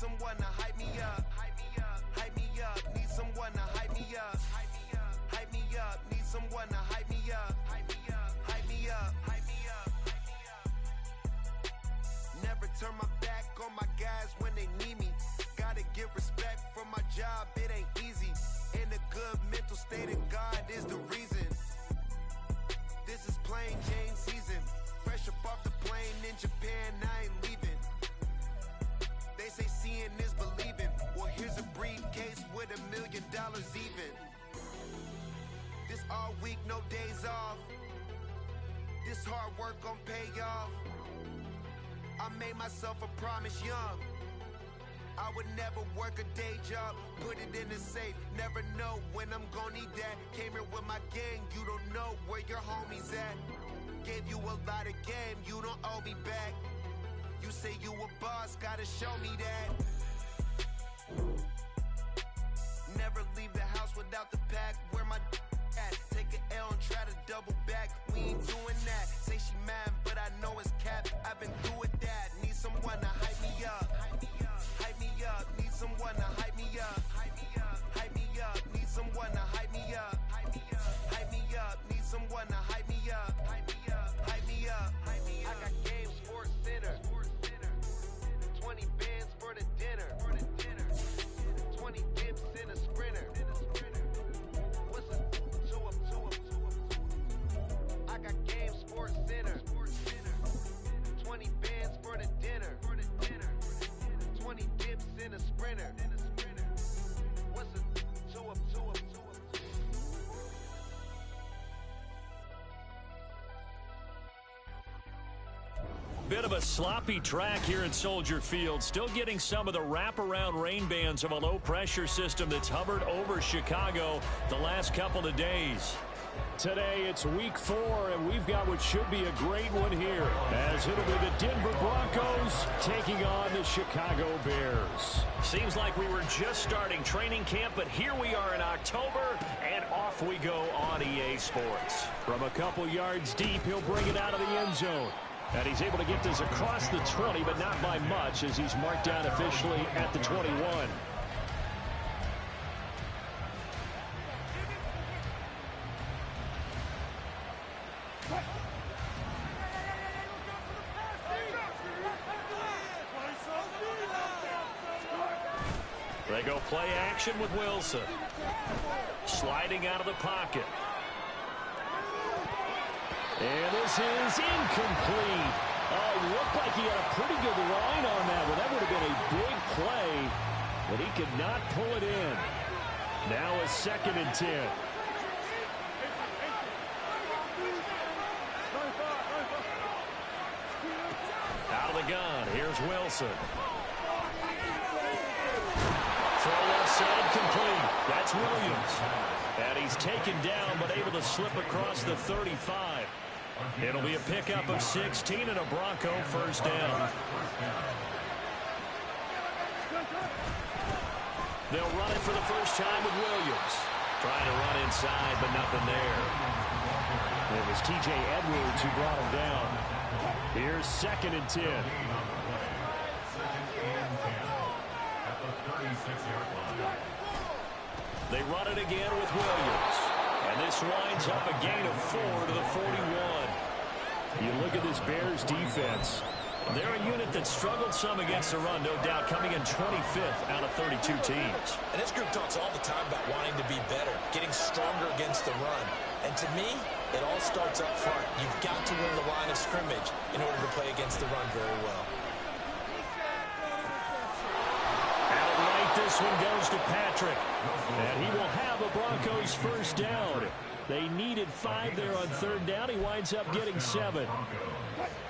someone to hype me up. Hype me up. Hype me up. Need someone to hype me up. Hype me up. Hype me up. Need someone to hype me up. Hype me up. Hype me up. Hype me up. Hype me up. Never turn my back on my guys when they need me. Gotta give respect for my job, it ain't easy. In a good mental state of God is the reason. This is plain Jane season. Fresh up off the plane in Japan, I ain't leaving. They say seeing is believing. Well, here's a briefcase with $1 million even. This all week, no days off. This hard work gon' pay off. I made myself a promise young. I would never work a day job, put it in the safe. Never know when I'm gon' need that. Came here with my gang, you don't know where your homies at. Gave you a lot of game, you don't owe me back. You say you a boss, gotta show me that. Never leave the house without the pack. Where my at? Take an L and try to double back. We ain't doing that. Say she mad, but I know it's cap. I've been through with that. Need someone to hype me up. Hype me up. Hype me up. Need someone to hype me up. Hype me up. Hype me up. Need someone to hype me up. Hype me up. Hype me up. Need someone to hype me up. Hype me up. Hype me up. Hype me up. I got game Sports Center. 20 bands for the dinner. 20 dips in a sprinter. What's a two up? I got game Sports Center. 20 bands for the dinner. 20 dips in a sprinter. What's a two up? Bit of a sloppy track here at Soldier Field. Still getting some of the wraparound rain bands of a low-pressure system that's hovered over Chicago the last couple of days. Today it's week 4, and we've got what should be a great one here, as it'll be the Denver Broncos taking on the Chicago Bears. Seems like we were just starting training camp, but here we are in October, and off we go on EA Sports. From a couple yards deep, he'll bring it out of the end zone. And he's able to get this across the 20, but not by much, as he's marked down officially at the 21. They go play action with Wilson. Sliding out of the pocket. And this is incomplete. Looked like he had a pretty good line on that one. That would have been a big play, but he could not pull it in. Now a 2nd and 10. Out of the gun, here's Wilson. Throw left side complete. That's Williams. And he's taken down, but able to slip across the 35. It'll be a pickup of 16 and a Bronco first down. They'll run it for the first time with Williams. Trying to run inside, but nothing there. It was T.J. Edwards who brought him down. Here's 2nd and 10. They run it again with Williams. And this winds up a gain of 4 to the 41. You look at this Bears defense. They're a unit that struggled some against the run, no doubt, coming in 25th out of 32 teams. And this group talks all the time about wanting to be better, getting stronger against the run. And to me, it all starts up front. You've got to win the line of scrimmage in order to play against the run very well. Outright, this one goes to Patrick. And he will have a Broncos first down. They needed 5 there on 3rd down. He winds up getting 7.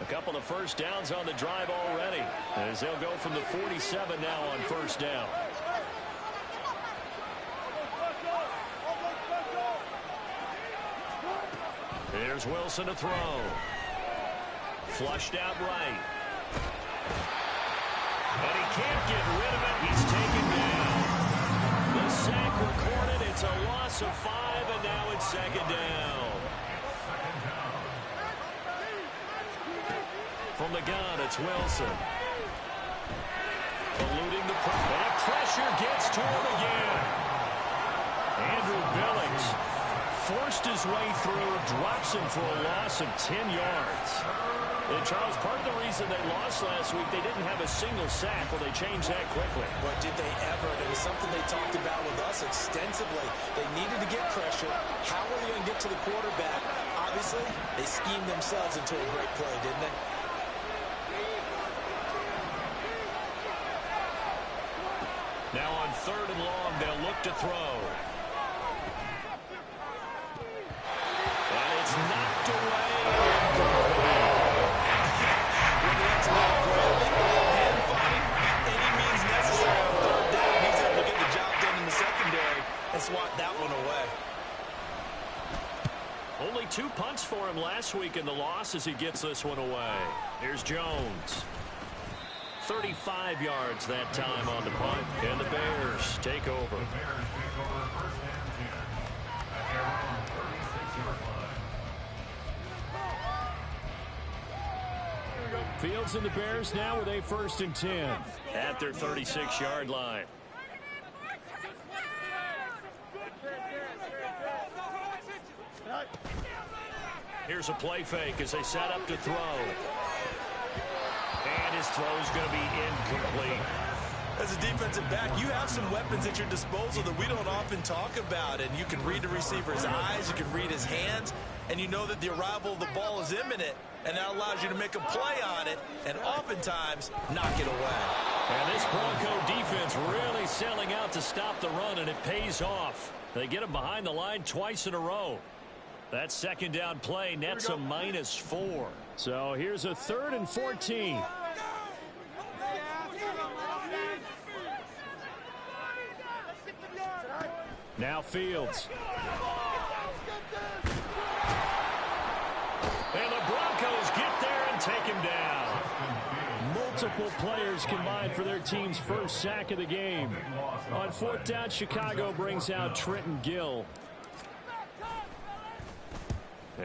A couple of first downs on the drive already, as they'll go from the 47 now on first down. Here's Wilson to throw. Flushed out right. And he can't get rid of it. He's taken down. The sack recorded. It's a loss of 5, and now it's 2nd down. From the gun, it's Wilson. Eluding the pressure gets to him again. Andrew Billings forced his way through, drops him for a loss of 10 yards. And Charles, part of the reason they lost last week, they didn't have a single sack. Well, they changed that quickly. But did they ever? It was something they talked about with us extensively. They needed to get pressure. How were they going to get to the quarterback? Obviously, they schemed themselves into a great play, didn't they? Now on 3rd and long, they'll look to throw. And it's knocked away. Whether it's a little grabbing, a little hand fighting, any means necessary on 3rd down, he's able to get the job done in the secondary and swat that one away. Only 2 punts for him last week in the loss as he gets this one away. Here's Jones. 35 yards that time on the punt, and the Bears take over. Fields and the Bears now with a 1st and 10 at their 36-yard line. Here's a play fake as they set up to throw. And his throw's going to be incomplete. As a defensive back, you have some weapons at your disposal that we don't often talk about. And you can read the receiver's eyes, you can read his hands, and you know that the arrival of the ball is imminent. And that allows you to make a play on it and oftentimes knock it away. And this Bronco defense really selling out to stop the run, and it pays off. They get him behind the line twice in a row. That 2nd down play nets a -4. So here's a 3rd and 14. Now Fields. And the Broncos get there and take him down. Multiple players combined for their team's 1st sack of the game. On 4th down, Chicago brings out Trenton Gill.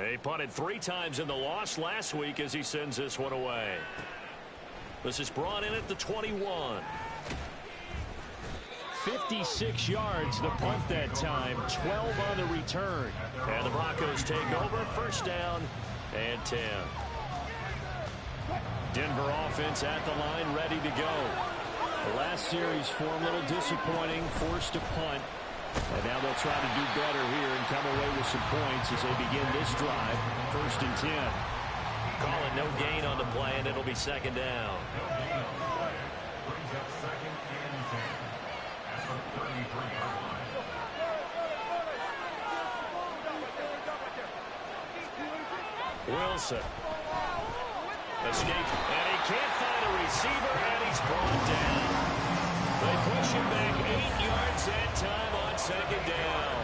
He punted 3 times in the loss last week as he sends this one away. This is brought in at the 21. 56 yards the punt that time, 12 on the return. And the Broncos take over, 1st down and 10. Denver offense at the line, ready to go. The last series for him, a little disappointing, forced to punt. And now they'll try to do better here and come away with some points as they begin this drive. 1st and 10. Calling no gain on the play, and it'll be 2nd down. Wilson. Escape, and he can't find a receiver, and he's brought down. They push him back 8 yards that time on 2nd down.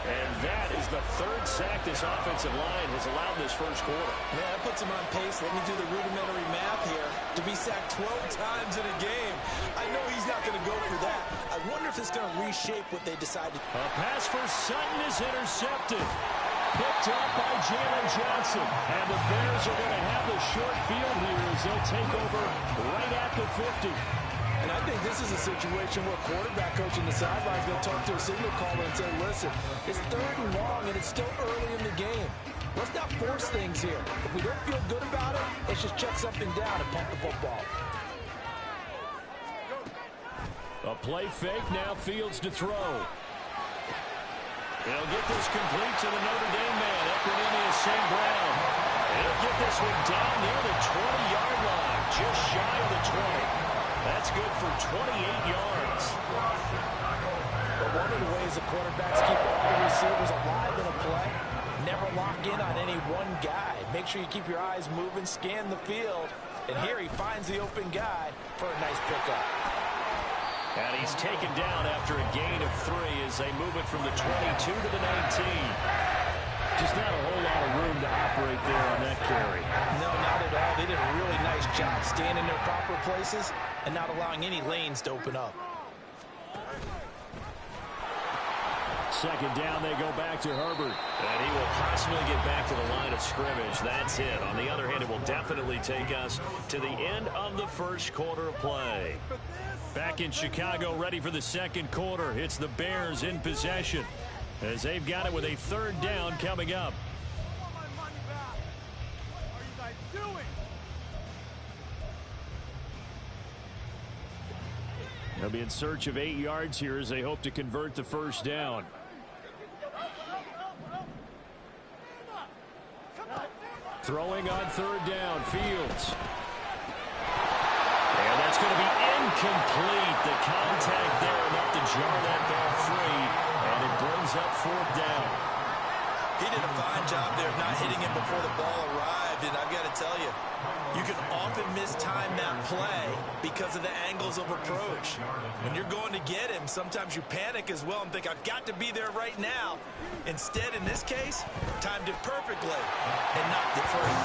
And that is the 3rd sack this offensive line has allowed this 1st quarter. Man, that puts him on pace. Let me do the rudimentary math here. To be sacked 12 times in a game. I know he's not going to go for that. I wonder if it's going to reshape what they decided. A pass for Sutton is intercepted. Picked up by Jalen Johnson. And the Bears are going to have the short field here as they'll take over right at the 50. And I think this is a situation where quarterback coach in the sidelines going to talk to a signal caller and say, listen, it's 3rd and long and it's still early in the game. Let's not force things here. If we don't feel good about it, let's just check something down and pump the football. A play fake, now Fields to throw. He'll get this complete to the Notre Dame man, Equanimeous St. Brown. He'll get this one down near the 20-yard line, just shy of the 20. That's good for 28 yards. But one of the ways the quarterbacks keep all the receivers alive in a play, never lock in on any one guy. Make sure you keep your eyes moving, scan the field. And here he finds the open guy for a nice pickup. And he's taken down after a gain of 3 as they move it from the 22 to the 19. Just not a whole lot of room to operate there on that carry. No, not at all. They did a really nice job staying in their proper places and not allowing any lanes to open up. second down, they go back to Herbert. And he will possibly get back to the line of scrimmage. That's it. On the other hand, it will definitely take us to the end of the first quarter of play. Back in Chicago, ready for the second quarter. It's the Bears in possession as they've got it with a third down coming up. They'll be in search of 8 yards here as they hope to convert the first down. Throwing on third down, Fields. And that's going to be incomplete. The contact there enough to jar that ball free, and it brings up fourth down. He did a fine job there of not hitting him before the ball arrived, and I've got to tell you, you can often mistime that play because of the angles of approach. When you're going to get him, sometimes you panic as well and think, I've got to be there right now. Instead, in this case, timed it perfectly and knocked it free.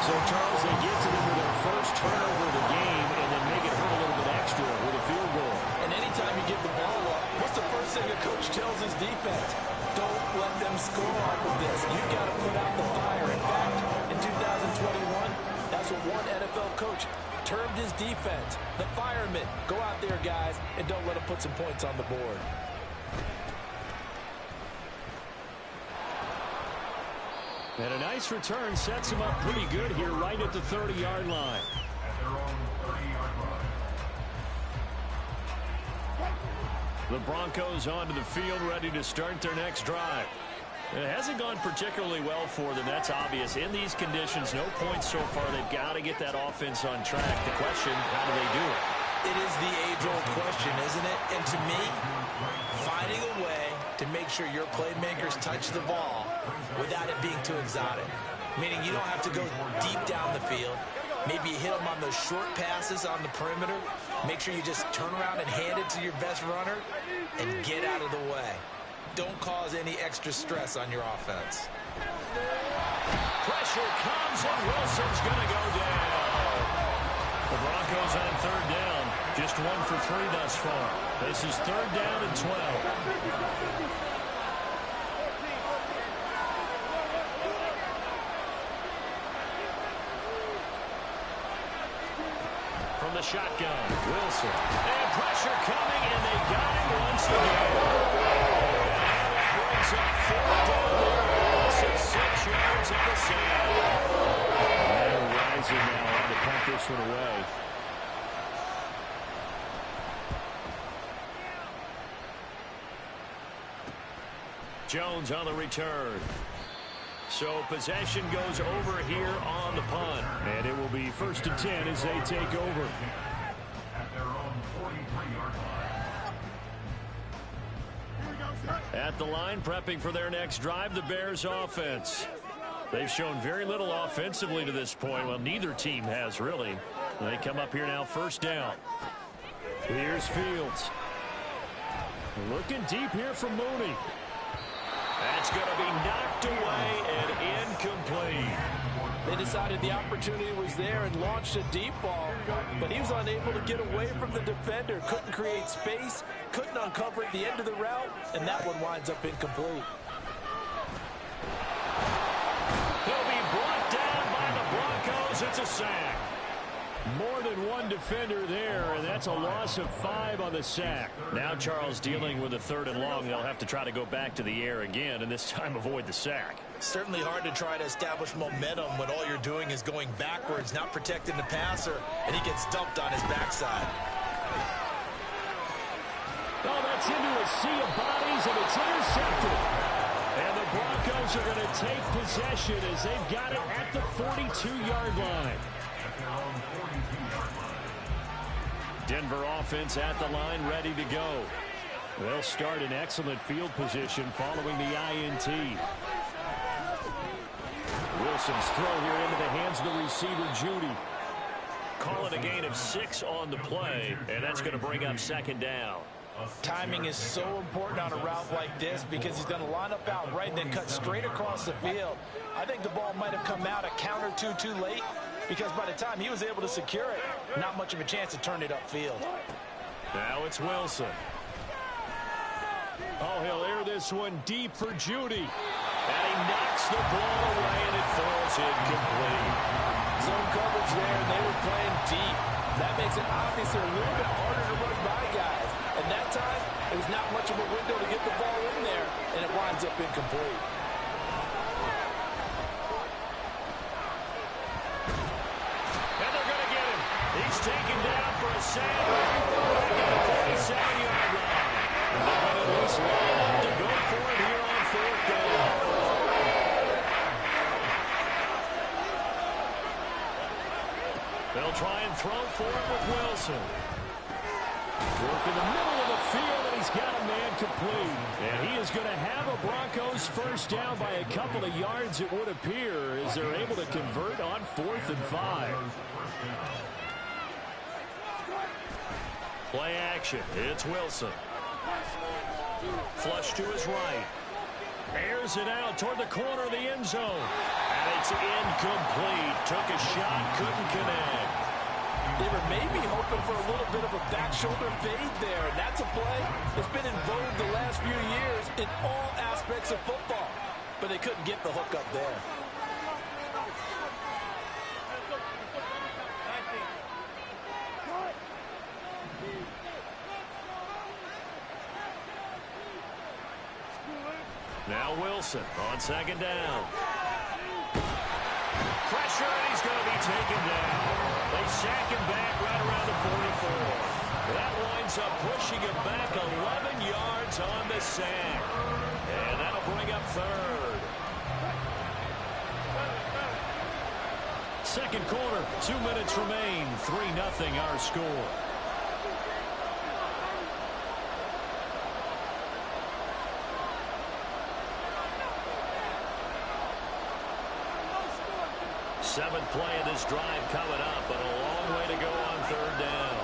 So, Charles, they get to them with their first turnover of the game and then make it hurt a little bit extra with a field goal. And anytime you give the ball up, what's the first thing a coach tells his defense? Don't let them score off of this. You've got to put out the fire. In fact, in 2021, that's what one NFL coach termed his defense. The firemen. Go out there, guys, and don't let them put some points on the board. And a nice return sets him up pretty good here right at the 30-yard line. The Broncos onto the field, ready to start their next drive. It hasn't gone particularly well for them. That's obvious. In these conditions, no points so far. They've got to get that offense on track. The question, how do they do it? It is the age-old question, isn't it? And to me, finding a way to make sure your playmakers touch the ball without it being too exotic. Meaning you don't have to go deep down the field. Maybe you hit them on those short passes on the perimeter. Make sure you just turn around and hand it to your best runner and get out of the way. Don't cause any extra stress on your offense. Pressure comes, and Wilson's going to go down. The Broncos on third down. Just 1 for 3 thus far. This is third down and 12. From the shotgun, Wilson. And pressure coming, and they got him once again. And it brings up fourth down. It's 6 yards on the side. And they're rising now to punt this one away. Jones on the return. So possession goes over here on the punt. And it will be 1st and 10 as they take over. At the line, prepping for their next drive, the Bears offense. They've shown very little offensively to this point. Well, neither team has really. They come up here now, first down. Here's Fields. Looking deep here from Mooney. That's going to be knocked away and incomplete. They decided the opportunity was there and launched a deep ball, but he was unable to get away from the defender. Couldn't create space, couldn't uncover at the end of the route, and that one winds up incomplete. He'll be brought down by the Broncos. It's a sack. More than one defender there, and that's a loss of 5 on the sack. Now Charles dealing with a 3rd and long. They'll have to try to go back to the air again, and this time avoid the sack. Certainly hard to try to establish momentum when all you're doing is going backwards, not protecting the passer, and he gets dumped on his backside. Oh, that's into a sea of bodies, and it's intercepted. And the Broncos are going to take possession as they've got it at the 42-yard line. Denver offense at the line, ready to go. They'll start in excellent field position following the INT. Wilson's throw here into the hands of the receiver, Judy. Call it a gain of 6 on the play, and that's going to bring up 2nd down. Timing is so important on a route like this because he's going to line up out right and then cut straight across the field. I think the ball might have come out a count or two too late because by the time he was able to secure it, not much of a chance to turn it upfield. Now it's Wilson. Oh, he'll air this one deep for Judy. And he knocks the ball away, and it falls incomplete. Zone coverage there, and they were playing deep. That makes it obviously a little bit harder to run by guys. And that time, it was not much of a window to get the ball in there, and it winds up incomplete. And they're going to get him. He's taken down for a sack back at the 47-yard line. And they're going to at least line up to go for it here on fourth down. They'll try and throw for it with Wilson. Work in the middle of the field, and he's got a man complete. And he is going to have a Broncos first down by a couple of yards, it would appear, as they're able to convert on 4th and 5. Play action. It's Wilson. Flush to his right. Airs it out toward the corner of the end zone. And it's incomplete. Took a shot, couldn't connect. They were maybe hoping for a little bit of a back shoulder fade there, and that's a play that's been in vogue the last few years in all aspects of football. But they couldn't get the hook up there. Now Wilson on second down. Pressure, and he's going to be taken down. They sack him back right around the 44. That winds up pushing him back 11 yards on the sack. And that'll bring up third. Second quarter, 2 minutes remain. 3-0 our score. Seventh play of this drive coming up, but a long way to go on third down.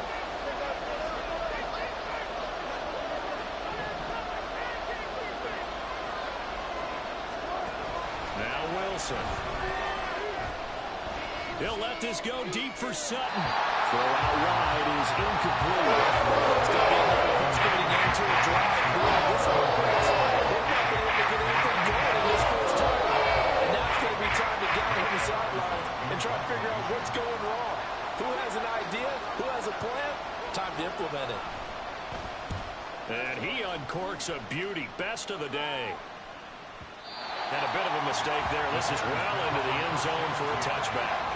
Now Wilson. He'll let this go deep for Sutton. Throw out wide is incomplete. It's going to be another frustrating end to a drive here. This offense, they've not been able to get anything going in this first time. And now it's going to be time to gather on the sideline and try to figure out what's going wrong. Who has an idea? Who has a plan? Time to implement it. And he uncorks a beauty. Best of the day. And a bit of a mistake there. This is well into the end zone for a touchback.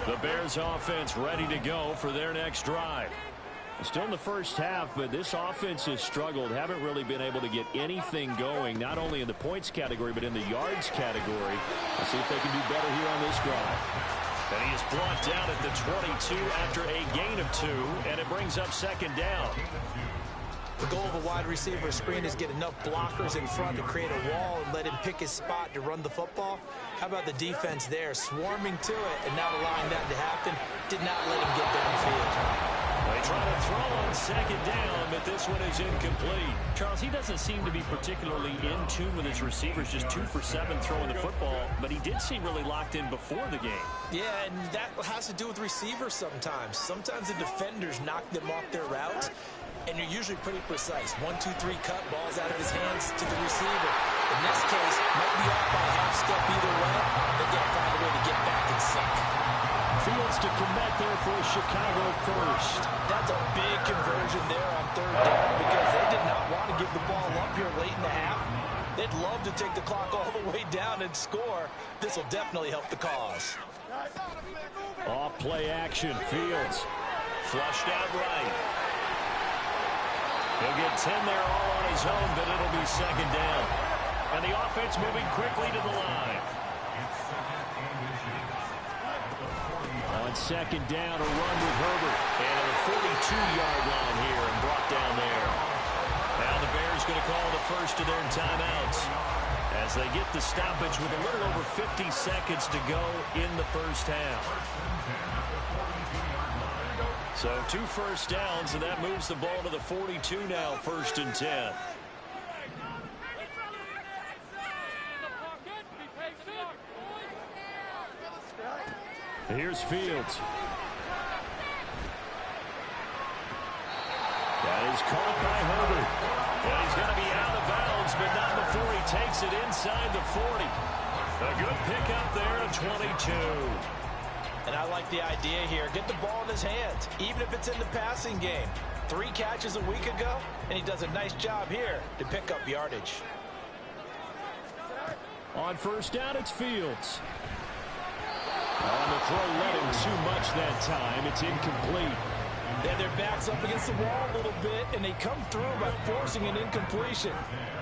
The Bears offense ready to go for their next drive. Still in the first half, but this offense has struggled. Haven't really been able to get anything going, not only in the points category, but in the yards category. Let's see if they can do better here on this drive. And he is brought down at the 22 after a gain of 2, and it brings up second down. The goal of a wide receiver screen is get enough blockers in front to create a wall and let him pick his spot to run the football. How about the defense there, swarming to it and not allowing that to happen? Did not let him get downfield. They try to throw on second down, but this one is incomplete. Charles, he doesn't seem to be particularly in tune with his receivers, just 2 for 7 throwing the football, but he did seem really locked in before the game. Yeah, and that has to do with receivers sometimes. Sometimes the defenders knock them off their routes, and you're usually pretty precise. 1, 2, 3 cut, balls out of his hands to the receiver. In this case, might be off by a half step either way. They've got to find a way to get back in sync. Fields to commit there for a Chicago first. That's a big conversion there on third down because they did not want to give the ball up here late in the half. They'd love to take the clock all the way down and score. This will definitely help the cause. Off play action, Fields. Flushed out right. He'll get 10 there all on his own, but it'll be second down. And the offense moving quickly to the line. On second down, a run with Herbert. And at the 42-yard line here and brought down there. Now the Bears going to call the first of their timeouts as they get the stoppage with a little over 50 seconds to go in the first half. So 2 first downs, and that moves the ball to the 42 now, 1st and 10. Here's Fields. That is caught by Herbert. And he's going to be out of bounds, but not before he takes it inside the 40. A good pickup there at 22. And I like the idea here. Get the ball in his hands, even if it's in the passing game. 3 catches a week ago, and he does a nice job here to pick up yardage. On first down, it's Fields. On the throw, led him too much that time. It's incomplete. And their backs up against the wall a little bit, and they come through by forcing an incompletion.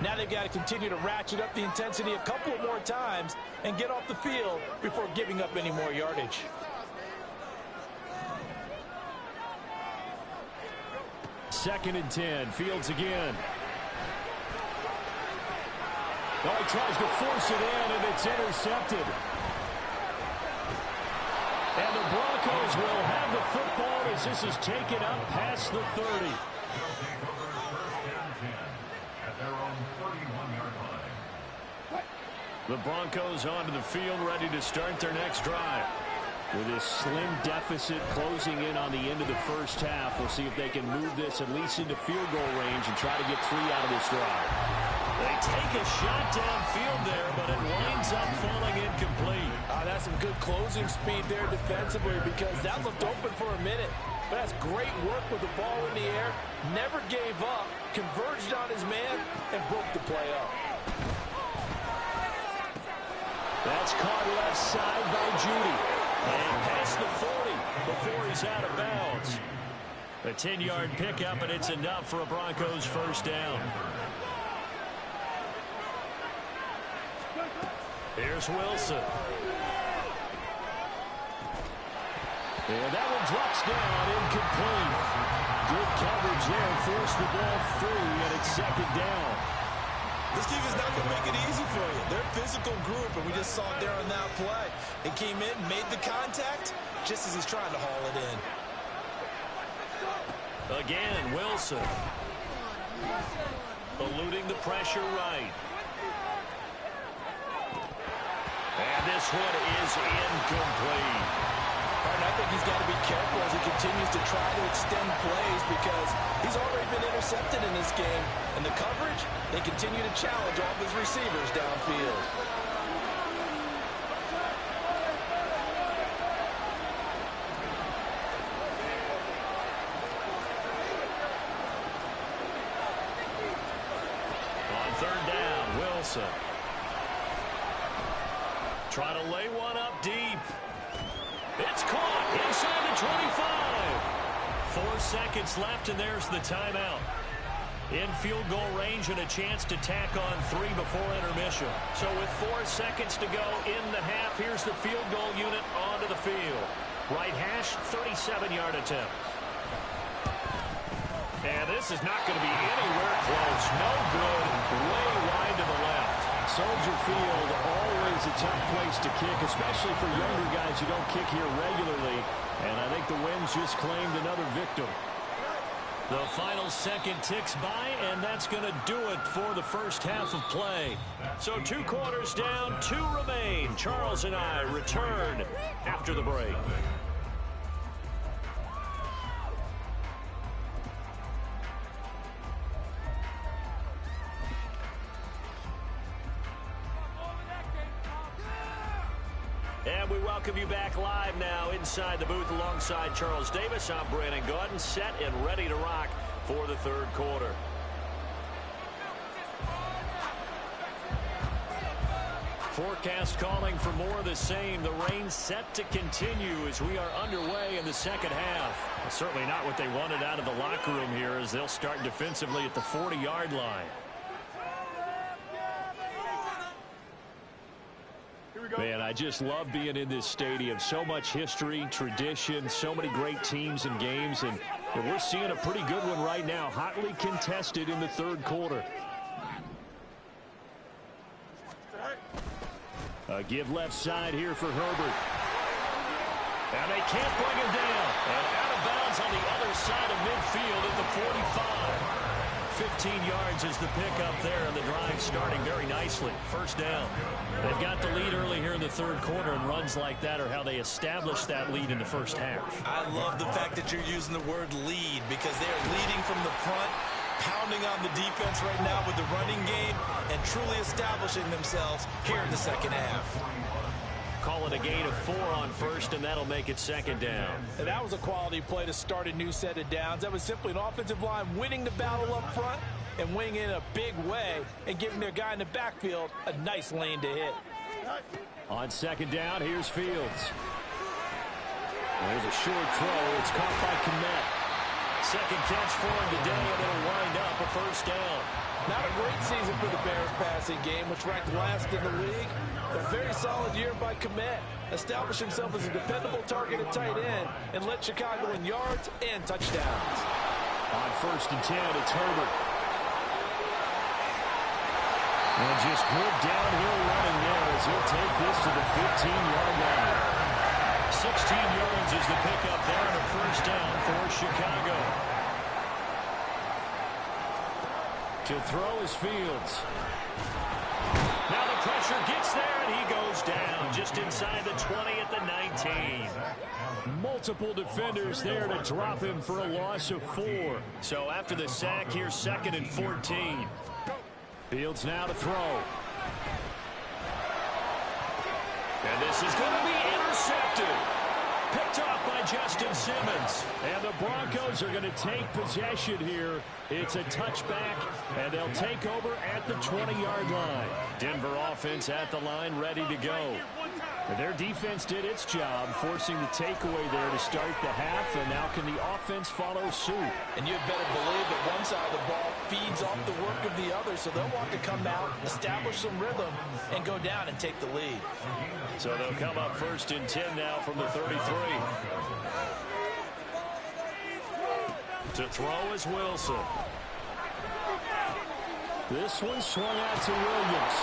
Now they've got to continue to ratchet up the intensity a couple of more times and get off the field before giving up any more yardage. Second and 10. Fields again. Oh, he tries to force it in, and it's intercepted. And the Broncos will have the football as this is taken up past the 30. The Broncos onto the field, ready to start their next drive. With this slim deficit closing in on the end of the first half, we'll see if they can move this at least into field goal range and try to get 3 out of this drive. They take a shot downfield there, but it winds up falling incomplete. That's some good closing speed there defensively, because that looked open for a minute. But that's great work with the ball in the air. Never gave up, converged on his man, and broke the play up. That's caught left side by Judy. And past the 40 before he's out of bounds. A 10-yard pickup, and it's enough for a Broncos first down. Here's Wilson. And that one drops down, incomplete. Good coverage there, forced the ball free, and it's second down. This team is not going to make it easy for you. They're a physical group, and we just saw it there on that play. He came in, made the contact, just as he's trying to haul it in. Again, Wilson. Eluding the pressure right. And this one is incomplete. And I think he's got to be careful as he continues to try to extend plays, because he's already been intercepted in this game. And the coverage, they continue to challenge all of his receivers downfield. On third down, Wilson. Try to lay one up deep. It's caught inside the 25. 4 seconds left, and there's the timeout. In field goal range and a chance to tack on 3 before intermission. So with 4 seconds to go in the half, here's the field goal unit onto the field. Right hash, 37-yard attempt. And this is not going to be anywhere close. No good. Way wide to the left. Soldier Field, always a tough place to kick, especially for younger guys who don't kick here regularly. And I think the Winds just claimed another victim. The final second ticks by, and that's going to do it for the first half of play. So 2 quarters down, 2 remain. Charles and I return after the break. And we welcome you back live now inside the booth alongside Charles Davis. I'm Brandon Gaudin, set and ready to rock for the third quarter. Forecast calling for more of the same. The rain set to continue as we are underway in the second half. Well, certainly not what they wanted out of the locker room here, as they'll start defensively at the 40-yard line. Man, I just love being in this stadium. So much history, tradition, so many great teams and games, and we're seeing a pretty good one right now, hotly contested in the third quarter. A give left side here for Herbert. And they can't bring him down. And out of bounds on the other side of midfield at the 45. 15 yards is the pickup there, and the drive starting very nicely. First down. They've got the lead early here in the third quarter, and runs like that are how they establish that lead in the first half. I love the fact that you're using the word lead because they are leading from the front, pounding on the defense right now with the running game, and truly establishing themselves here in the second half. Call it a gain of 4 on first, and that'll make it second down. And that was a quality play to start a new set of downs. That was simply an offensive line winning the battle up front and winning in a big way and giving their guy in the backfield a nice lane to hit. On second down, here's Fields. There's a short throw. It's caught by Kmet. Second catch for him today, and it'll wind up a first down. Not a great season for the Bears passing game, which ranked last in the league. A very solid year by Kmet. Established himself as a dependable target at tight end and led Chicago in yards and touchdowns. On first and 10, it's Herbert. And just good downhill running there as he'll take this to the 15-yard line. 16 yards is the pickup there and a first down for Chicago. To throw is Fields. Now the pressure gets there, and he goes down just inside the 20 at the 19. Multiple defenders there to drop him for a loss of 4. So after the sack, here's second and 14. Fields now to throw. And this is going to be intercepted. Picked off by Justin Simmons. And the Broncos are going to take possession here. It's a touchback, and they'll take over at the 20-yard line. Denver offense at the line, ready to go. And their defense did its job, forcing the takeaway there to start the half, and now can the offense follow suit? And you'd better believe that one side of the ball feeds off the work of the other, so they'll want to come out, establish some rhythm, and go down and take the lead. So they'll come up first and 10 now from the 33. To throw is Wilson. This one swung out to Williams.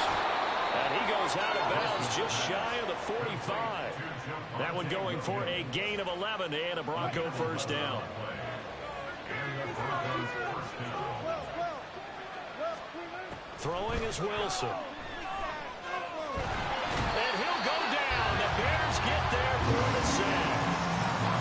And he goes out of bounds just shy of the 45. That one going for a gain of 11 and a Bronco first down. Throwing is Wilson. And he'll go down. The Bears get there for the sack.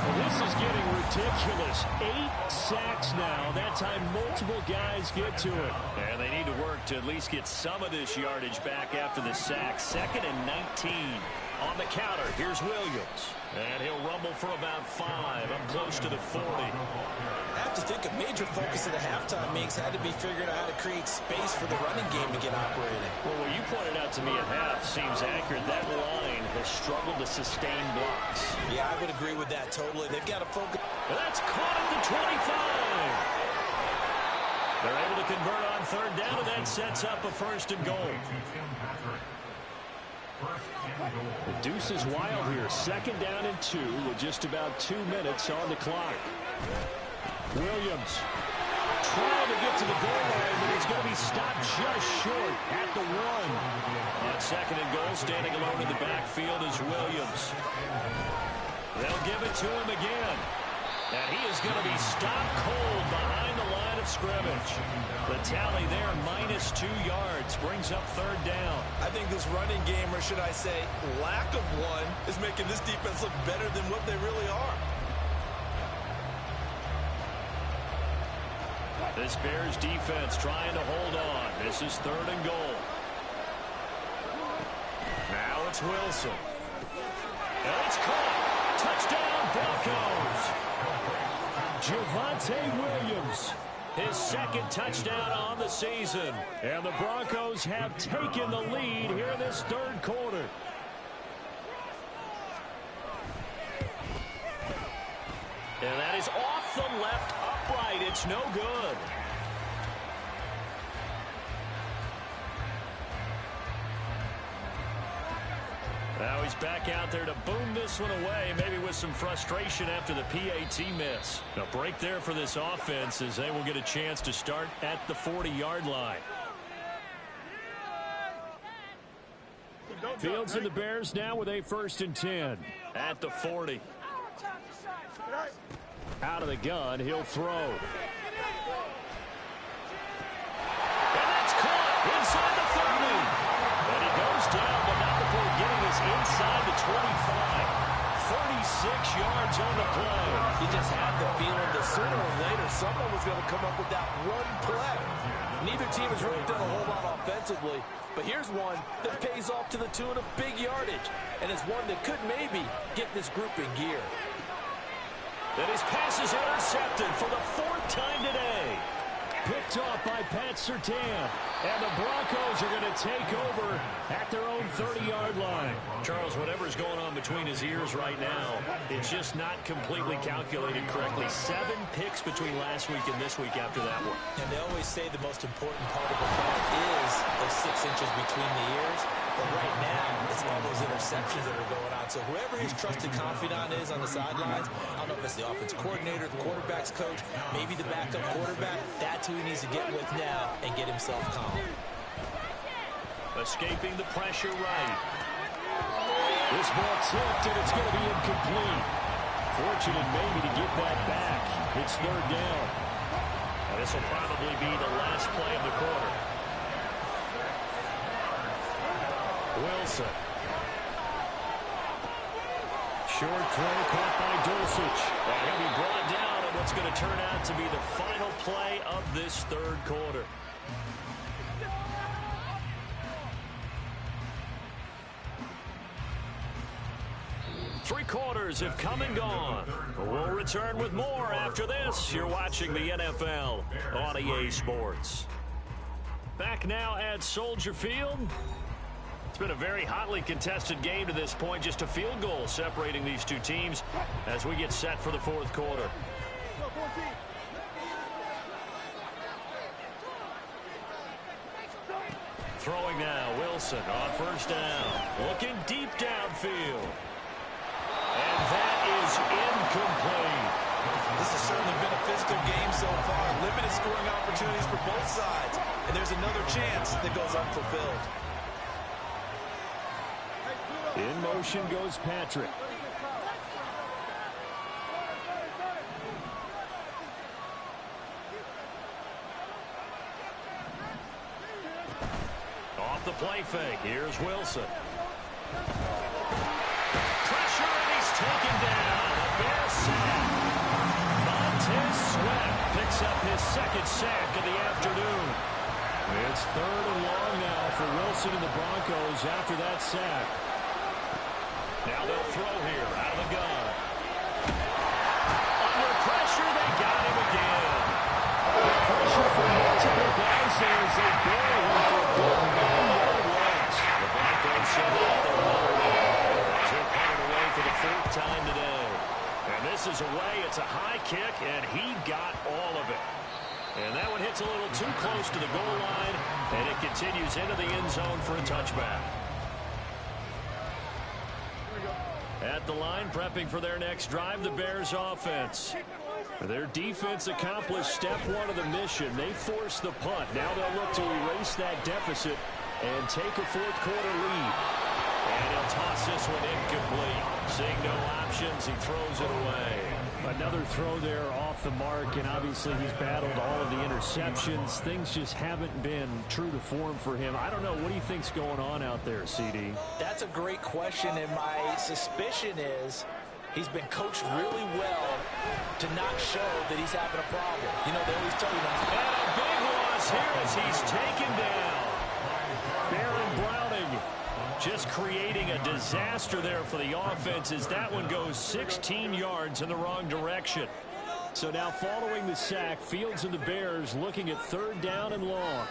Well, this is getting ridiculous. 8 sacks now. That time multiple guys get to it. And they need to work to at least get some of this yardage back after the sack. Second and 19. On the counter, here's Williams. And he'll rumble for about 5, up close to the 40. I have to think a major focus of the halftime meetings had to be figuring out how to create space for the running game to get operating. Well, what you pointed out to me at half seems accurate. That line has struggled to sustain blocks. Yeah, I would agree with that totally. They've got to focus. That's caught at the 25. They're able to convert on third down, and that sets up a first and goal. The deuce is wild here. Second down and 2 with just about 2 minutes on the clock. Williams trying to get to the goal line, but he's going to be stopped just short at the 1. On second and goal, standing alone in the backfield is Williams. They'll give it to him again. And he is going to be stopped cold behind the line of scrimmage. The tally there, -2 yards, brings up third down. I think this running game, or should I say lack of one, is making this defense look better than what they really are. This Bears defense trying to hold on. This is third and goal. Now it's Wilson. And it's caught. Touchdown, Broncos. Javonte Williams. His second touchdown on the season. And the Broncos have taken the lead here in this third quarter. And that is off the left upright. It's no good. Now he's back out there to boom this one away, maybe with some frustration after the PAT miss. A break there for this offense as they will get a chance to start at the 40-yard line. Fields and the Bears now with a first and 10. At the 40. Out of the gun, he'll throw. inside the 25. 36 yards on the play. You just had the feeling that sooner or later someone was going to come up with that one play. Neither team has really done a whole lot offensively, but here's one that pays off to the tune of big yardage, and it's one that could maybe get this group in gear. And his pass is intercepted for the 4th time today. Picked off by Pat Surtain. And the Broncos are going to take over at their own 30-yard line. Charles, whatever's going on between his ears right now, it's just not completely calculated correctly. 7 picks between last week and this week after that one. And they always say the most important part of a play is those 6 inches between the ears. But right now, it's all those interceptions that are going on. So whoever his trusted confidant is on the sidelines, I don't know if it's the offensive coordinator, the quarterback's coach, maybe the backup quarterback, that's who he needs to get with now and get himself calm. Escaping the pressure right. This ball tipped, and it's going to be incomplete. Fortunate maybe to get that back. It's 3rd down. And this will probably be the last play of the quarter. Wilson. Short throw caught by Dulcich. And he'll be brought down on what's going to turn out to be the final play of this 3rd quarter. Three quarters have come and gone. We'll return with more after this. You're watching the NFL on EA Sports. Back now at Soldier Field. It's been a very hotly contested game to this point. Just a field goal separating these two teams as we get set for the 4th quarter. Throwing now, Wilson on 1st down. Looking deep downfield. And that is incomplete. This has certainly been a physical game so far. Limited scoring opportunities for both sides. And there's another chance that goes unfulfilled. In motion goes Patrick. Off the play fake. Here's Wilson. Pressure, and he's taken down. A Bears sack. Montez Sweat picks up his 2nd sack of the afternoon. It's 3rd and long now for Wilson and the Broncos after that sack. Now they'll throw here out of the gun. Under pressure, they got him again. Pressure for multiple guys there as they bury him for a good 9-yard loss. The Broncos send out their ball. They're coming away for the 4th time today. And this is away. It's a high kick, and he got all of it. And that one hits a little too close to the goal line, and it continues into the end zone for a touchback. At the line, prepping for their next drive, the Bears offense. Their defense accomplished step 1 of the mission. They forced the punt. Now they'll look to erase that deficit and take a 4th quarter lead. And he'll toss this one incomplete. Seeing no options, he throws it away. Another throw there off the mark, and obviously he's battled all of the interceptions. Things just haven't been true to form for him. I don't know. What do you think's going on out there, CD? That's a great question, and my suspicion is he's been coached really well to not show that he's having a problem. You know, they always tell you that. And a big loss here as he's taken down. Baron Browning just creating a disaster there for the offense as that one goes 16 yards in the wrong direction. So now following the sack, Fields and the Bears looking at 3rd down and long.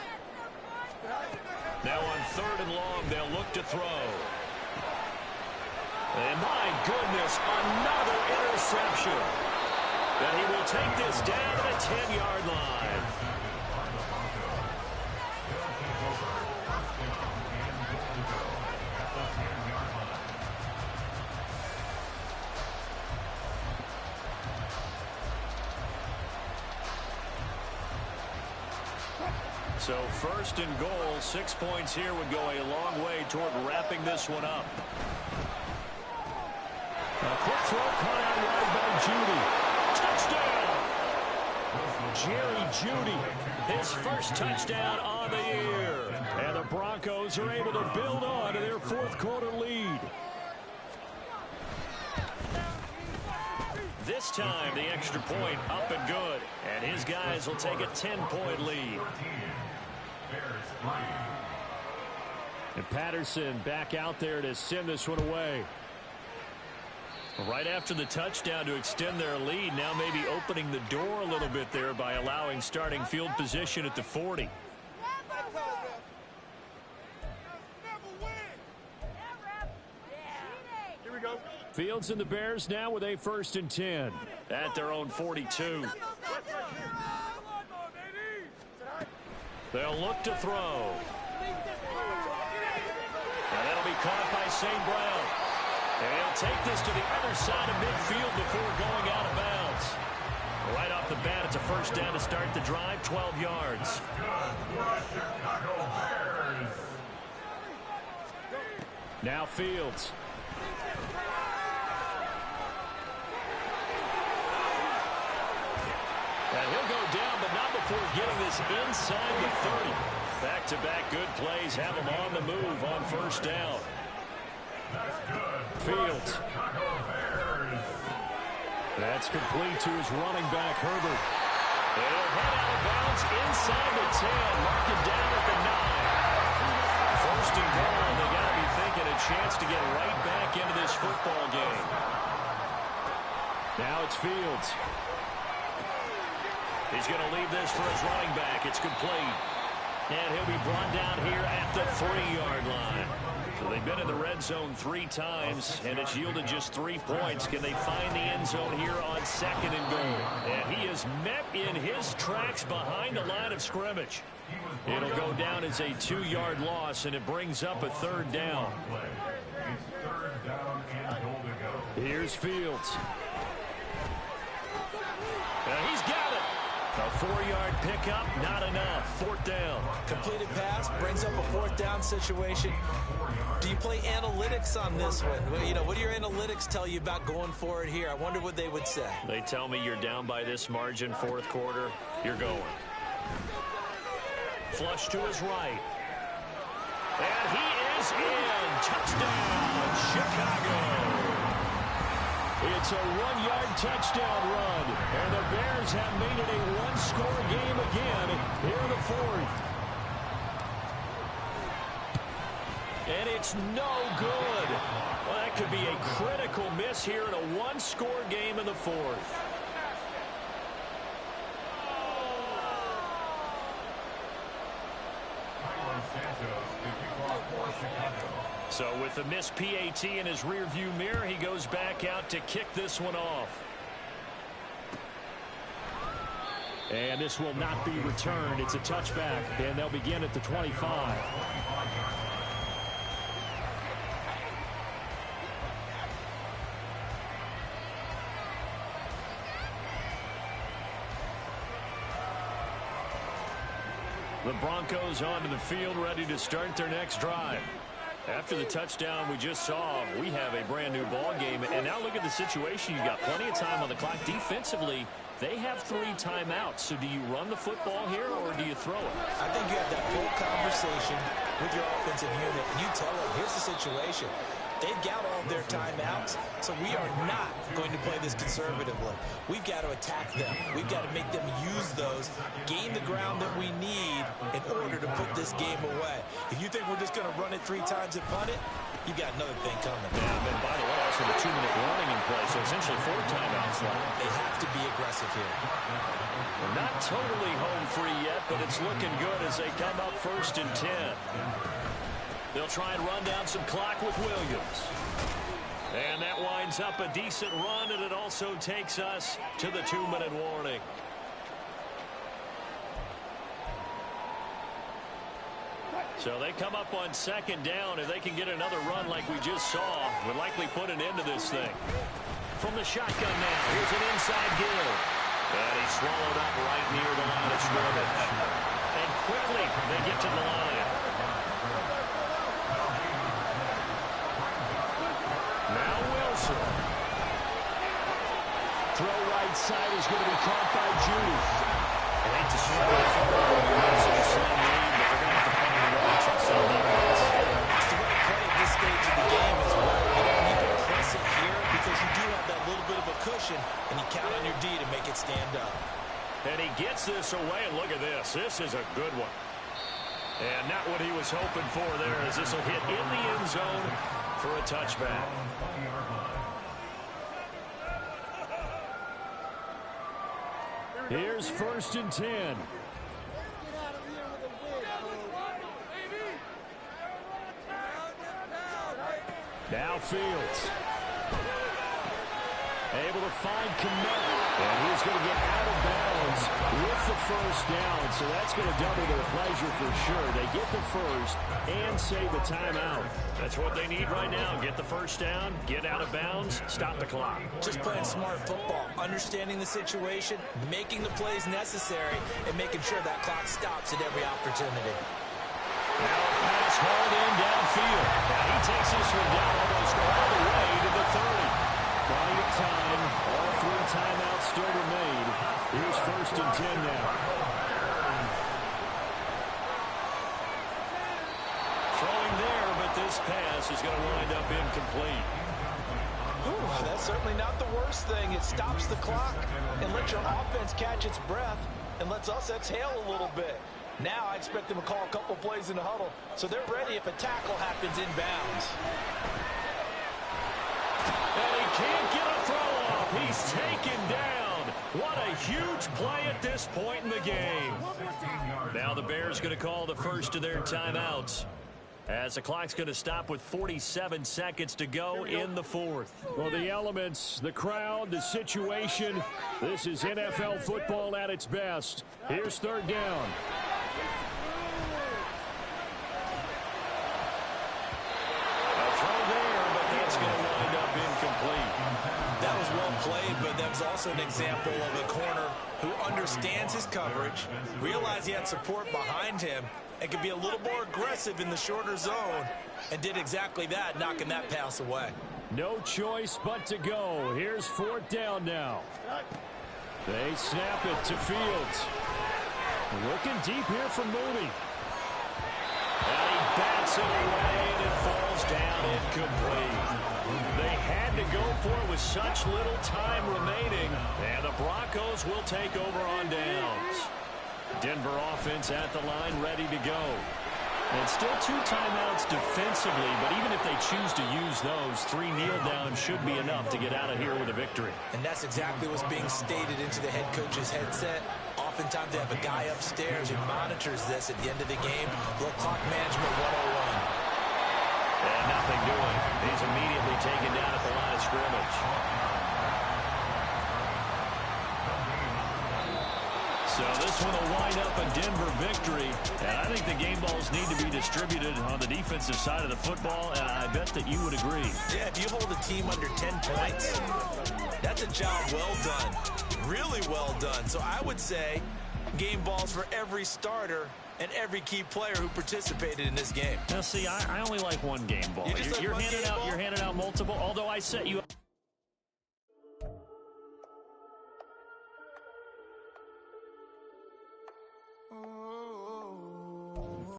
Now on 3rd and long, they'll look to throw. And my goodness, another interception. And he will take this down to the 10-yard line. So 1st and goal, 6 points here would go a long way toward wrapping this one up. A quick throw caught out wide by Judy. Touchdown! Jerry Judy, his 1st touchdown on the year. And the Broncos are able to build on to their 4th quarter lead. This time, the extra point up and good. And his guys will take a 10-point lead. And Patterson back out there to send this one away. Right after the touchdown to extend their lead, now maybe opening the door a little bit there by allowing starting field position at the 40. Here we go. Fields and the Bears now with a 1st and 10. At their own 42. They'll look to throw. And that'll be caught by St. Brown. And he'll take this to the other side of midfield before going out of bounds. Right off the bat, it's a 1st down to start the drive, 12 yards. Now Fields. And he'll go down, but not before getting this inside the 30. Back-to-back good plays have him on the move on 1st down. Fields. That's complete to his running back, Herbert. And he'll head out of bounds inside the 10. Mark it down at the 9. 1st and goal. They got to be thinking a chance to get right back into this football game. Now it's Fields. He's going to leave this for his running back. It's complete. And he'll be brought down here at the 3-yard line. So they've been in the red zone 3 times, and it's yielded just 3 points. Can they find the end zone here on 2nd and goal? And he is met in his tracks behind the line of scrimmage. It'll go down as a 2-yard loss, and it brings up a 3rd down. Here's Fields. And he's got it. A 4-yard pickup, not enough. 4th down. Completed pass brings up a 4th down situation. Do you play analytics on this one? Well, you know, what do your analytics tell you about going for it here? I wonder what they would say. They tell me you're down by this margin 4th quarter. You're going. Flush to his right. And he is in. Touchdown, Chicago. It's a 1-yard touchdown run, and the Bears have made it a 1-score game again here in the 4th. And it's no good. Well, that could be a critical miss here in a 1-score game in the 4th. So with the missed PAT in his rearview mirror, he goes back out to kick this one off. And this will not be returned. It's a touchback, and they'll begin at the 25. The Broncos onto the field, ready to start their next drive. After the touchdown we just saw, we have a brand new ball game. And now look at the situation. You got plenty of time on the clock. Defensively, they have 3 timeouts. So do you run the football here or do you throw it? I think you have that full conversation with your offensive unit, and you tell them, here's the situation. They've got all of their timeouts, so we are not going to play this conservatively. We've got to attack them. We've got to make them use those, gain the ground that we need in order to put this game away. If you think we're just going to run it 3 times and punt it, you've got another thing coming. Yeah, and by the way, also the 2-minute warning in play, so essentially 4 timeouts left. They have to be aggressive here. We're not totally home free yet, but it's looking good as they come up 1st and 10. They'll try and run down some clock with Williams. And that winds up a decent run, and it also takes us to the 2-minute warning. So they come up on 2nd down. If they can get another run like we just saw, would likely put an end to this thing. From the shotgun now, here's an inside give. And he's swallowed up right near the line of scrimmage. And quickly, they get to the line. Now Wilson. Throw right side is going to be caught by Judy. I hate to start with football when you're also a slam lead, but they're going to have to punt it away. Trust on defense. It's the right play at this stage of the game as well. You don't need to press it here because you do have that little bit of a cushion, and you This is a good one. And not what he was hoping for there, as this will hit in the end zone for a touchback. Here's 1st and 10. Now Fields. Able to find Kmet. And he's going to get out of bounds with the 1st down. So that's going to double their pleasure for sure. They get the 1st and save a timeout. That's what they need right now. Get the 1st down, get out of bounds, stop the clock. Just playing smart football, understanding the situation, making the plays necessary, and making sure that clock stops at every opportunity. Now a pass hauled in downfield. Now he takes this one down almost all the way to the 30. Plenty of time. All 3 timeouts still remain. Here's 1st and 10 now. Throwing there, but this pass is going to wind up incomplete. Ooh, that's certainly not the worst thing. It stops the clock and lets your offense catch its breath and lets us exhale a little bit. Now I expect them to call a couple plays in the huddle so they're ready if a tackle happens inbounds. And he can't get a throw off. He's taken down. What a huge play at this point in the game. Now the Bears going to call the first of their timeouts, as the clock's going to stop with 47 seconds to go in the 4th. Well, the elements, the crowd, the situation, this is NFL football at its best. Here's 3rd down. A throw there, but that's going to wind up incomplete. That was well played, but that was also an example of a corner who understands his coverage, realized he had support behind him, and could be a little more aggressive in the shorter zone, and did exactly that, knocking that pass away. No choice but to go. Here's 4th down now. They snap it to Fields. Looking deep here for Mooney. And he bats it away, and it falls down incomplete. They had to go for it with such little time remaining, and the Broncos will take over on downs. Denver offense at the line, ready to go. And still 2 timeouts defensively, but even if they choose to use those, 3 kneel downs should be enough to get out of here with a victory. And that's exactly what's being stated into the head coach's headset. Oftentimes they have a guy upstairs who monitors this at the end of the game. Little clock management 101. And nothing doing. He's immediately taken down at the line of scrimmage. So this one will wind up a Denver victory. And I think the game balls need to be distributed on the defensive side of the football, and I bet that you would agree. Yeah, if you hold a team under 10 points, that's a job well done. Really well done. So I would say game balls for every starter and every key player who participated in this game. Now, see, I only like one game ball. You just like You're one handing game out, ball? you're handing out multiple, although I set you up.